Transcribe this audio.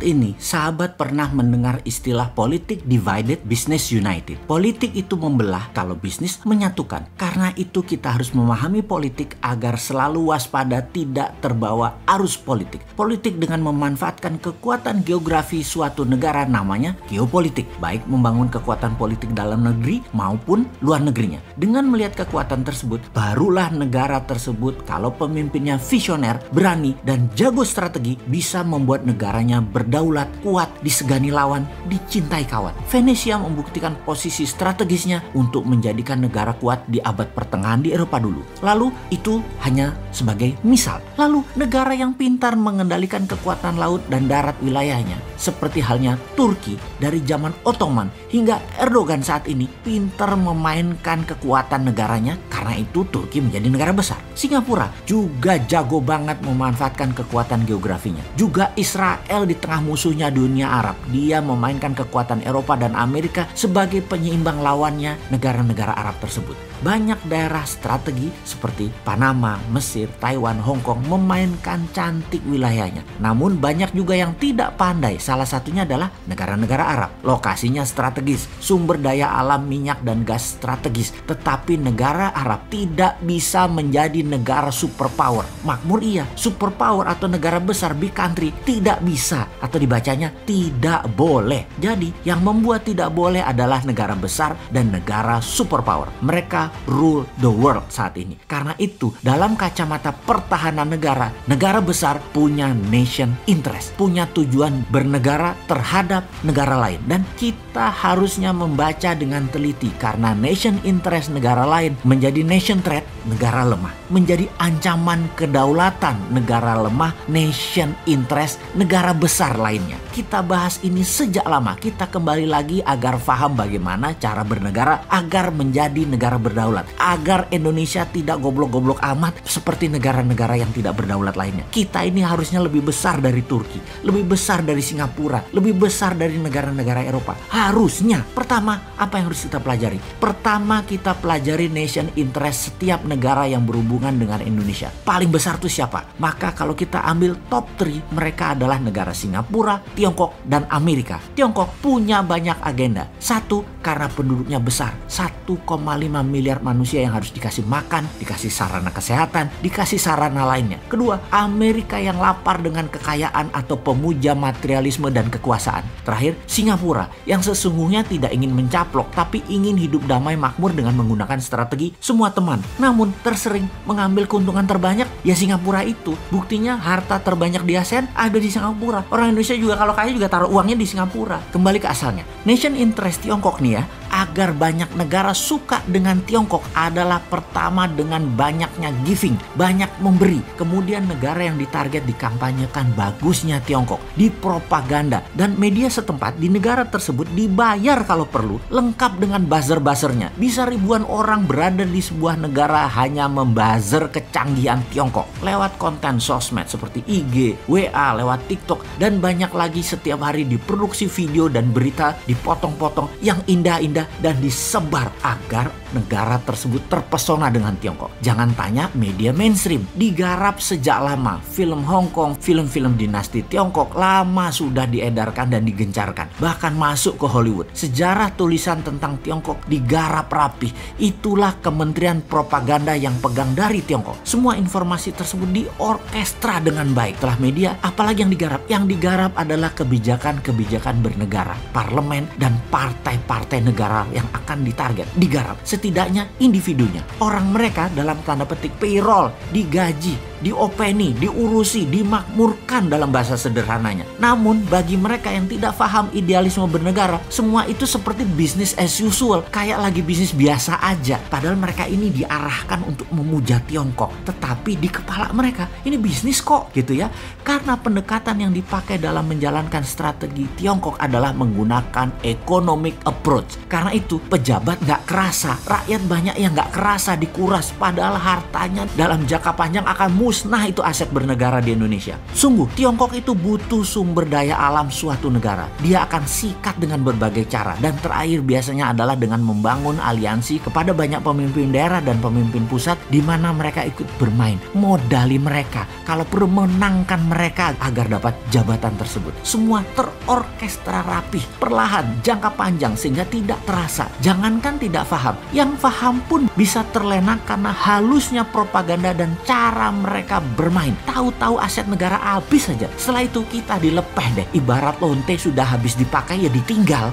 ini, sahabat pernah mendengar istilah politik divided, business united. Politik itu membelah, kalau bisnis menyatukan. Karena itu kita harus memahami politik agar selalu waspada tidak terbawa arus politik. Politik dengan memanfaatkan kekuatan geografi suatu negara namanya geopolitik. Baik membangun kekuatan politik dalam negeri maupun luar negerinya. Dengan melihat kekuatan tersebut, barulah negara tersebut kalau pemimpinnya visioner, berani, dan jago strategi bisa membuat negaranya berdaulat, kuat, disegani lawan, dicintai kawan. Venesia membuktikan posisi strategisnya untuk menjadikan negara kuat di abad pertengahan di Eropa dulu. Lalu itu hanya sebagai misal. Lalu negara yang pintar mengendalikan kekuatan laut dan darat wilayahnya, seperti halnya Turki dari zaman Ottoman hingga Erdogan saat ini, pintar memainkan kekuatan negaranya. Karena itu Turki menjadi negara besar. Singapura juga jago banget memanfaatkan kekuatan geografinya. Juga Israel di tengah musuhnya dunia Arab, dia memainkan kekuatan Eropa dan Amerika sebagai penyeimbang lawannya negara-negara Arab tersebut. Banyak daerah strategi seperti Panama, Mesir, Taiwan, Hong Kong memainkan cantik wilayahnya. Namun banyak juga yang tidak pandai. Salah satunya adalah negara-negara Arab. Lokasinya strategis, sumber daya alam minyak dan gas strategis. Tetapi negara Arab tidak bisa menjadi negara superpower. Makmur iya, superpower atau negara besar, big country, tidak bisa. Atau dibacanya tidak boleh. Jadi yang membuat tidak boleh adalah negara besar dan negara superpower. Mereka rule the world saat ini. Karena itu dalam kacamata pertahanan negara, negara besar punya nation interest, punya tujuan bernegara terhadap negara lain. Dan kita harusnya membaca dengan teliti, karena nation interest negara lain menjadi nation threat, negara lemah. Menjadi ancaman kedaulatan negara lemah, nation interest negara besar lainnya. Kita bahas ini sejak lama. Kita kembali lagi agar paham bagaimana cara bernegara agar menjadi negara berdaulat. Agar Indonesia tidak goblok-goblok amat seperti negara-negara yang tidak berdaulat lainnya. Kita ini harusnya lebih besar dari Turki, lebih besar dari Singapura, lebih besar dari negara-negara Eropa. Harusnya. Pertama, apa yang harus kita pelajari? Pertama, kita pelajari nation interest setiap negara yang berhubungan dengan Indonesia. Paling besar itu siapa? Maka kalau kita ambil top 3, mereka adalah negara Singapura, Tiongkok, dan Amerika. Tiongkok punya banyak agenda. Satu, karena penduduknya besar. 1,5 miliar manusia yang harus dikasih makan, dikasih sarana kesehatan, dikasih sarana lainnya. Kedua, Amerika yang lapar dengan kekayaan atau pemuja materialisme dan kekuasaan. Terakhir, Singapura yang sesungguhnya tidak ingin mencaplok, tapi ingin hidup damai makmur dengan menggunakan strategi semua teman. Namun tersering mengambil keuntungan terbanyak ya Singapura itu. Buktinya harta terbanyak di ASEAN ada di Singapura. Orang Indonesia juga kalau kaya juga taruh uangnya di Singapura. Kembali ke asalnya. Nation interest Tiongkok nih ya, agar banyak negara suka dengan Tiongkok adalah pertama dengan banyaknya giving, banyak memberi. Kemudian negara yang ditarget dikampanyekan bagusnya Tiongkok, dipropaganda, dan media setempat di negara tersebut dibayar kalau perlu, lengkap dengan buzzer-buzzernya. Bisa ribuan orang berada di sebuah negara hanya membuzzer kecanggihan Tiongkok lewat konten sosmed seperti IG, WA, lewat TikTok, dan banyak lagi. Setiap hari diproduksi video dan berita dipotong-potong yang indah-indah dan disebar agar negara tersebut terpesona dengan Tiongkok. Jangan tanya media mainstream, digarap sejak lama. Film Hong Kong, film-film dinasti Tiongkok lama sudah diedarkan dan digencarkan. Bahkan masuk ke Hollywood. Sejarah tulisan tentang Tiongkok digarap rapih. Itulah Kementerian Propaganda yang pegang dari Tiongkok. Semua informasi tersebut diorkestra dengan baik. Setelah media, apalagi yang digarap? Yang digarap adalah kebijakan-kebijakan bernegara, parlemen, dan partai-partai negara yang akan ditarget. Digarap. Setidaknya individunya. Orang mereka dalam tanda petik payroll, digaji, diopeni, diurusi, dimakmurkan dalam bahasa sederhananya. Namun bagi mereka yang tidak paham idealisme bernegara, semua itu seperti business as usual, kayak lagi bisnis biasa aja. Padahal mereka ini diarahkan untuk memuja Tiongkok, tetapi di kepala mereka ini bisnis kok gitu ya. Karena pendekatan yang dipakai dalam menjalankan strategi Tiongkok adalah menggunakan economic approach. Karena itu pejabat nggak kerasa, rakyat banyak yang nggak kerasa dikuras, padahal hartanya dalam jangka panjang akan musnah itu aset bernegara di Indonesia. Sungguh, Tiongkok itu butuh sumber daya alam suatu negara. Dia akan sikat dengan berbagai cara. Dan terakhir biasanya adalah dengan membangun aliansi kepada banyak pemimpin daerah dan pemimpin pusat di mana mereka ikut bermain. Modali mereka, kalau perlu menangkan mereka agar dapat jabatan tersebut. Semua terorkestra rapih, perlahan, jangka panjang sehingga tidak terasa. Jangankan tidak paham, yang paham pun bisa terlena karena halusnya propaganda dan cara mereka bermain. Tahu-tahu aset negara habis saja. Setelah itu kita dilepeh deh. Ibarat lonte sudah habis dipakai ya ditinggal.